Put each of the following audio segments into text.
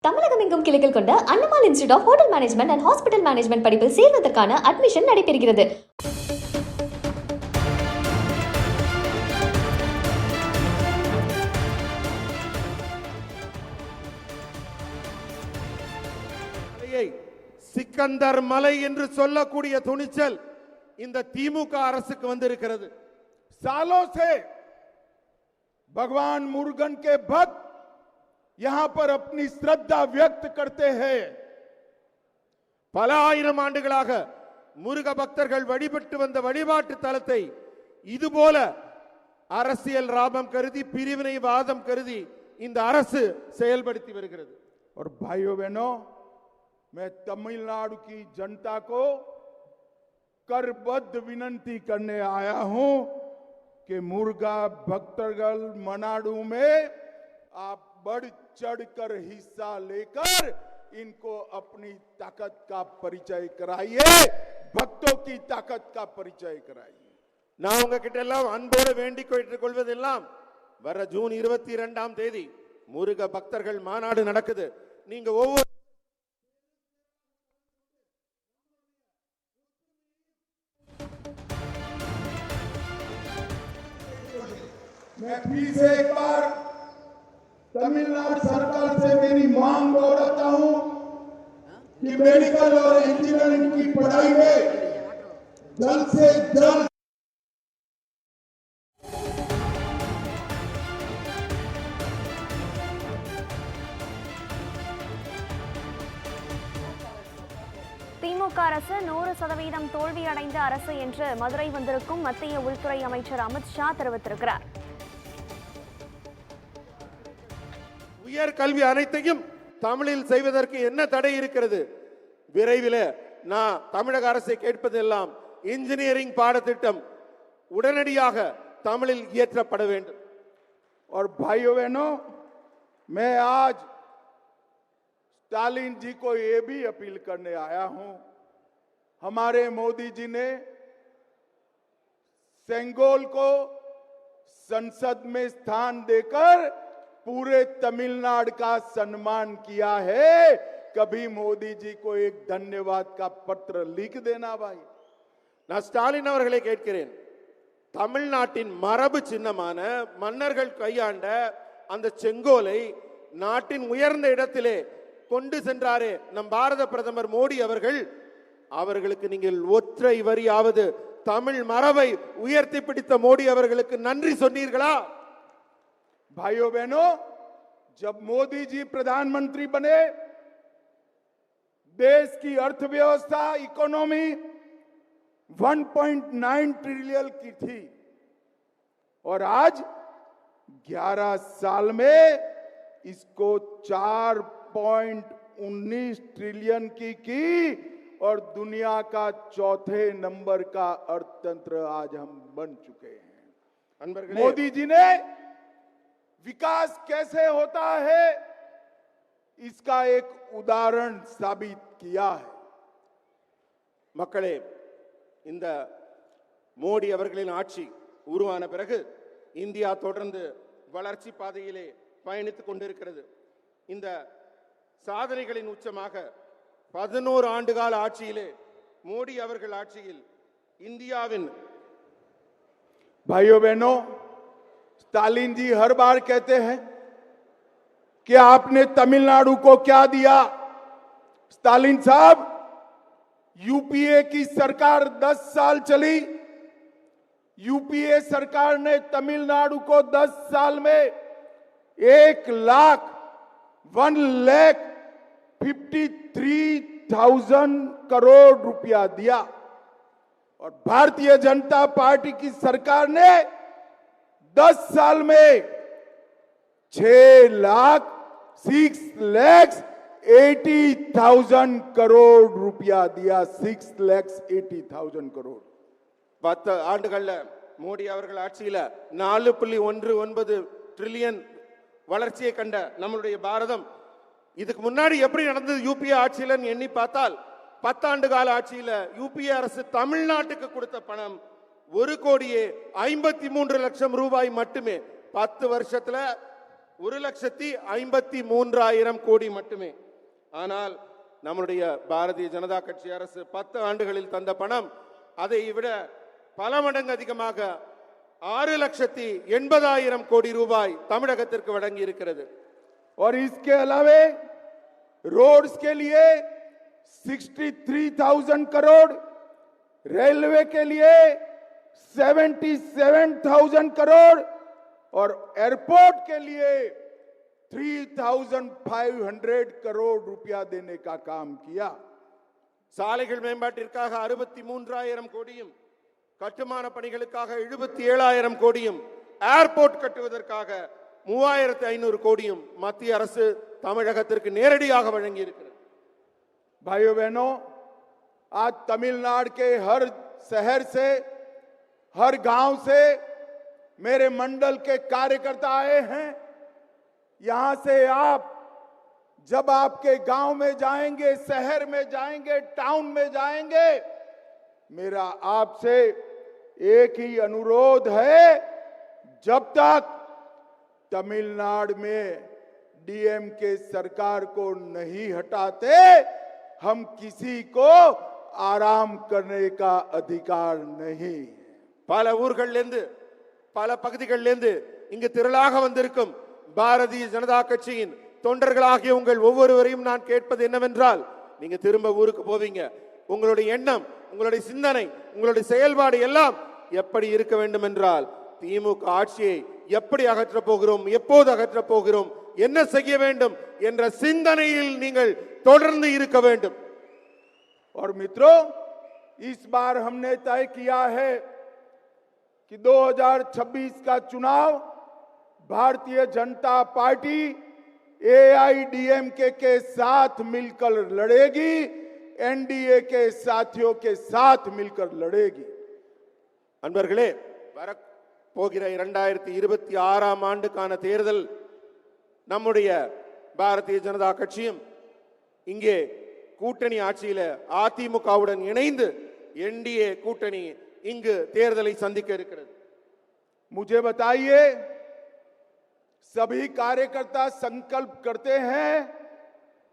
தமிழகம் எங்கும் கிளைகள் கொண்ட Annamalai institute of hotel management and hospital management படிப்பில் சேர்வதற்கான அட்மிஷன் நடைபெறுகிறது. சிக்கந்தர் மலை என்று சொல்லக்கூடிய துணிச்சல் இந்த திமுக அரசுக்கு வந்திருக்கிறது. सालों से भगवान मुरुगन के भक्त यहां पर अपनी श्रद्धा व्यक्त करते हैं. பல ஆயிரம் ஆண்டுகளாக முருக பக்தர்கள் வழிபட்டு வந்த வழிபாட்டு தலத்தை இதுபோல அரசியல் லாபம் கருதி பிரிவினைவாதம் கருதி இந்த அரசு செயல்படுத்தி வருகிறது. और भाइयों बहनों, मैं तमिलनाडु की जनता को करबद्ध विनती करने आया हूं कि मुर्गा भक्तगल मनाडू में आप बढ़ चढ़कर हिस्सा लेकर इनको अपनी ताकत का परिचय कराइए, भक्तों की ताकत का परिचय कराइए. நான் உங்ககிட்ட எல்லாம் அன்போடு வேண்டிக் கொள்வதெல்லாம் வர ஜூன் 22ஆம் தேதி முருக பக்தர்கள் மாநாடு நடக்குது. நீங்க ஒவ்வொரு मैं फिर से एक बार तमिलनाडु सरकार से मेरी मांग दोहराता हूं कि मेडिकल और इंजीनियरिंग की पढ़ाई में जल्द से जल्द திமுக அரசு 100% தோல்வி அடைந்த அரசு என்று மதுரை வந்திருக்கும் மத்திய உள்துறை அமைச்சர் அமித்ஷா தெரிவித்திருக்கிறார். உயர் கல்வி அனைத்தையும் தமிழில் செய்வதற்கு என்ன தடை இருக்கிறது? விரைவில் நான் தமிழக அரசை கேட்பதெல்லாம் இன்ஜினியரிங் பாடத்திட்டம் உடனடியாக தமிழில் இயற்றப்பட வேண்டும். और भाइयों बहनों, मैं आज स्टालिन जी को ये भी अपील करने आया हूं. हमारे मोदी जी ने सेंगोल को संसद में स्थान देकर पूरे तमिलनाडु का सम्मान किया है. कभी मोदी जी को एक धन्यवाद का पत्र लिख देना भाई. நான் ஸ்டாலின் அவர்களை கேட்கிறேன், தமிழ்நாட்டின் மரபு சின்னமான மன்னர்கள் கையாண்ட அந்த செங்கோலை நாட்டின் உயர்ந்த இடத்திலே கொண்டு சென்றாரே நம் பாரத பிரதமர் மோடி அவர்கள், அவர்களுக்கு நீங்கள் ஒற்றை வரியாவது தமிழ் மரபை உயர்த்தி பிடித்த மோடி அவர்களுக்கு நன்றி சொன்னீர்களா? भाइयों बहनों, जब मोदी जी प्रधानमंत्री बने, देश की अर्थव्यवस्था इकोनॉमी 1.9 ट्रिलियन की थी और आज 11 साल में इसको 4.19 ट्रिलियन की और दुनिया का चौथे नंबर का अर्थतंत्र आज हम बन चुके हैं. मोदी जी ने विकास कैसे होता है इसका एक उदाहरण साबित किया है. மக்களே, இந்த மோடி அவர்களின் ஆட்சி உருவான பிறகு இந்தியா தொடர்ந்து வளர்ச்சி பாதையிலே பயணித்துக் கொண்டிருக்கிறது. இந்த சாதனைகளின் உச்சமாக 11 ஆண்டுகால ஆட்சியிலே மோடி அவர்கள் ஆட்சியில் இந்தியாவின் भाइयों बहनों, स्टालिन जी हर बार कहते हैं कि आपने तमिलनाडु को क्या दिया. स्टालिन साहब, यूपीए की सरकार 10 साल चली. यूपीए सरकार ने तमिलनाडु को 10 साल में 1,53,000 करोड़ रुपया दिया और भारतीय जनता पार्टी की सरकार ने 10 साल में 6,80,000 करोड़ रुपया दिया. 6,80,000 करोड़. 10 ஆண்டுகள்ல மோடி அவர்கள் ஆட்சியில 4.19 ட்ரில்லியன் வளர்ச்சியை கண்ட நம்மளுடைய பாரதம் இதுக்கு முன்னாடி எப்படி நடந்தது யூபிஏ ஆட்சியில எண்ணி பார்த்தால் 10 ஆண்டு கால ஆட்சியில யூபிஏ அரசு தமிழ்நாட்டுக்கு கொடுத்த பணம் 1,53,00,000 ரூபாய் மட்டுமே. 10 வருஷத்துல 1,53,000 கோடி மட்டுமே. ஆனால் நம்முடைய பாரதிய ஜனதா கட்சி அரசு 10 ஆண்டுகளில் தந்த பணம் அதை விட பல மடங்கு அதிகமாக 6,80,000 கோடி ரூபாய் தமிழகத்திற்கு வழங்கி இருக்கிறது. और इसके अलावे रोड्स के लिए 63,000 करोड़, रेलवे के लिए 77,000 करोड़ और एयरपोर्ट के लिए 3,500 करोड़ रुपया देने का काम किया. சாலைகள் மேம்பாட்டிற்காக 63,000 கோடியும், கட்டுமான பணிகளுக்காக 77,000 கோடியும், ஏர்போர்ட் கட்டுவதற்காக 3,500 கோடியும் மத்திய அரசு தமிழகத்திற்கு நேரடியாக வழங்கி இருக்கிறது. भाइयों बहनों, आज तमिलनाडु के हर शहर से, हर गांव से मेरे मंडल के कार्यकर्ता आए हैं. यहां से आप जब आपके गांव में जाएंगे, शहर में जाएंगे, टाउन में जाएंगे, मेरा आपसे एक ही अनुरोध है, जब तक तमिलनाडु में डीएमके सरकार को नहीं हटाते, हम किसी को आराम करने का अधिकार नहीं. பல ஊர்களிலிருந்து, பல பகுதிகளிலிருந்து இங்கு திரளாக வந்திருக்கும் பாரதிய ஜனதா கட்சியின் தொண்டர்களாகிய உங்கள் ஒவ்வொருவரையும் நான் கேட்பது என்னவென்றால், நீங்க திரும்ப ஊருக்கு போவீங்க, உங்களுடைய எண்ணம், உங்களுடைய சிந்தனை, உங்களுடைய செயல்பாடு எல்லாம் எப்படி இருக்க வேண்டும் என்றால், திமுக ஆட்சியை எப்படி அகற்றப் போகிறோம், எப்போது அகற்றப் போகிறோம், என்ன செய்ய வேண்டும் என்ற சிந்தனையில் நீங்கள் தொடர்ந்து இருக்க வேண்டும். और मित्रों, इस बार हमने तय किया है कि 2026 का चुनाव भारतीय जनता पार्टी एआईडीएमके के साथ मिलकर लड़ेगी, एनडीए के साथियों के साथ मिलकर लड़ेगी. அன்பர்களே, வரப்போகிற 2026 ஆண்டுக்கான தேர்தல் நம்முடைய பாரதிய ஜனதா கட்சியும் இங்கே கூட்டணி ஆட்சியில அதிமுகவுடன் இணைந்து என்டிஏ கூட்டணி இங்கு தேர்தலை சந்திக்க இருக்கிறது. मुझे बताइए, सभी कार्यकर्ता संकल्प करते हैं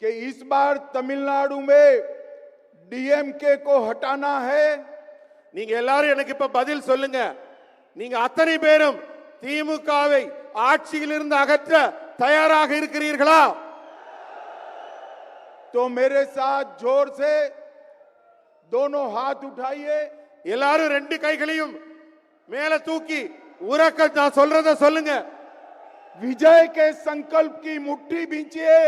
कि इस बार तमिलनाडु में डीएमके को हटाना है. நீங்க எல்லாரும் எனக்கு இப்ப பதில் சொல்லுங்க. நீங்க அத்தனை பேரும் திமுகவை ஆட்சியிலிருந்து அகற்ற தயாராக இருக்கிறீர்களா? तो मेरे साथ जोर से दोनों हाथ उठाइए. எல்லாரும் ரெண்டு கைகளையும் மேல தூக்கி உரக்க நான் சொல்றத சொல்லுங்க. विजय के संकल्प की मुट्ठी भींचिए.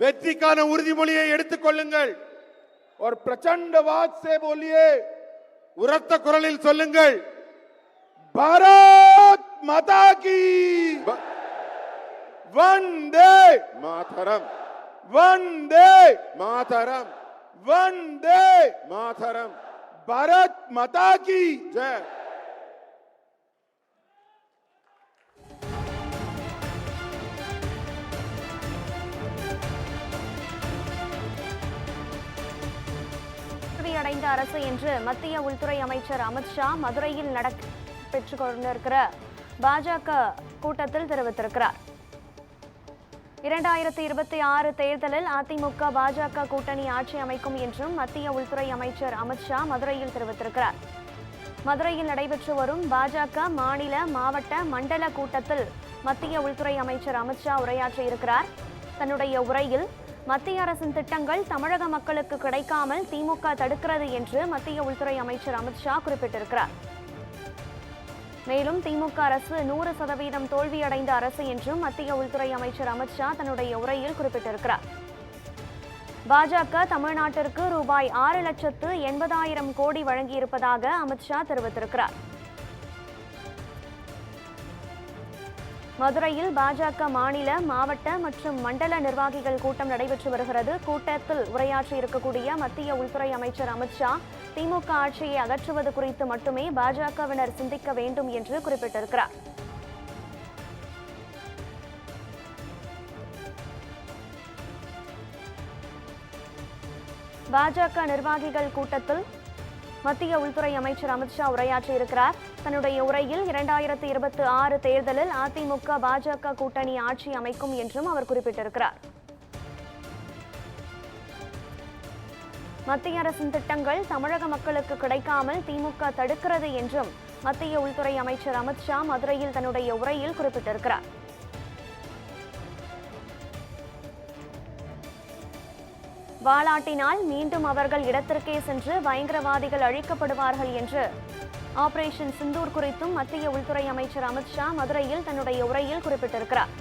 வெற்றிக்கான உறுதிமொழியை எடுத்துக் கொள்ளுங்கள். और प्रचंडवाद से बोलिए. உரத்த குரலில் சொல்லுங்கள். भारत माता की वंदे मातरम, वंदे मातरम, वंदे मातरम. भारत माता की जय. தோல்வியடைந்த அரசு என்று மத்திய உள்துறை அமைச்சர் அமித்ஷா மதுரையில் நடைபெற்றுக் கொண்டிருக்கிற பாஜக கூட்டத்தில் தெரிவித்திருக்கிறார். 2026 தேர்தலில் அதிமுக பாஜக கூட்டணி ஆட்சி அமைக்கும் என்றும் மத்திய உள்துறை அமைச்சர் அமித்ஷா மதுரையில் தெரிவித்திருக்கிறார். மதுரையில் நடைபெற்று வரும் பாஜக மாநில, மாவட்ட, மண்டல கூட்டத்தில் மத்திய உள்துறை அமைச்சர் அமித்ஷா உரையாற்றியிருக்கிறார். தன்னுடைய உரையில் மத்திய அரசின் திட்டங்கள் தமிழக மக்களுக்கு கிடைக்காமல் திமுக தடுக்கிறது என்று மத்திய உள்துறை அமைச்சர் அமித்ஷா குறிப்பிட்டிருக்கிறார். மேலும் திமுக அரசு 100% தோல்வியடைந்த அரசு என்றும் மத்திய உள்துறை அமைச்சர் அமித்ஷா தன்னுடைய உரையில் குறிப்பிட்டிருக்கிறார். பாஜக தமிழ்நாட்டிற்கு ரூபாய் 6,80,000 கோடி வழங்கியிருப்பதாக அமித்ஷா தெரிவித்திருக்கிறார். மதுரையில் பாஜக மாநில, மாவட்ட மற்றும் மண்டல நிர்வாகிகள் கூட்டம் நடைபெற்று வருகிறது. கூட்டத்தில் உரையாற்றி இருக்கக்கூடிய மத்திய உள்துறை அமைச்சர் அமித்ஷா திமுக ஆட்சியை அகற்றுவது குறித்து மட்டுமே பாஜகவினர் சிந்திக்க வேண்டும் என்று குறிப்பிட்டிருக்கிறார். பாஜக நிர்வாகிகள் கூட்டத்தில் மத்திய உள்துறை அமைச்சர் அமித்ஷா உரையாற்றியிருக்கிறார். தன்னுடைய உரையில் 2026 தேர்தலில் அதிமுக பாஜக கூட்டணி ஆட்சி அமைக்கும் என்றும் அவர் குறிப்பிட்டிருக்கிறார். மத்திய அரசின் திட்டங்கள் தமிழக மக்களுக்கு கிடைக்காமல் திமுக தடுக்கிறது என்றும் மத்திய உள்துறை அமைச்சர் அமித்ஷா மதுரையில் தன்னுடைய உரையில் குறிப்பிட்டிருக்கிறார். வாலாட்டினால் மீண்டும் அவர்கள் இடத்திற்கே சென்று பயங்கரவாதிகள் அழிக்கப்படுவார்கள் என்று ஆபரேஷன் சிந்தூர் குறித்தும் மத்திய உள்துறை அமைச்சர் அமித்ஷா மதுரையில் தன்னுடைய உரையில் குறிப்பிட்டிருக்கிறார்.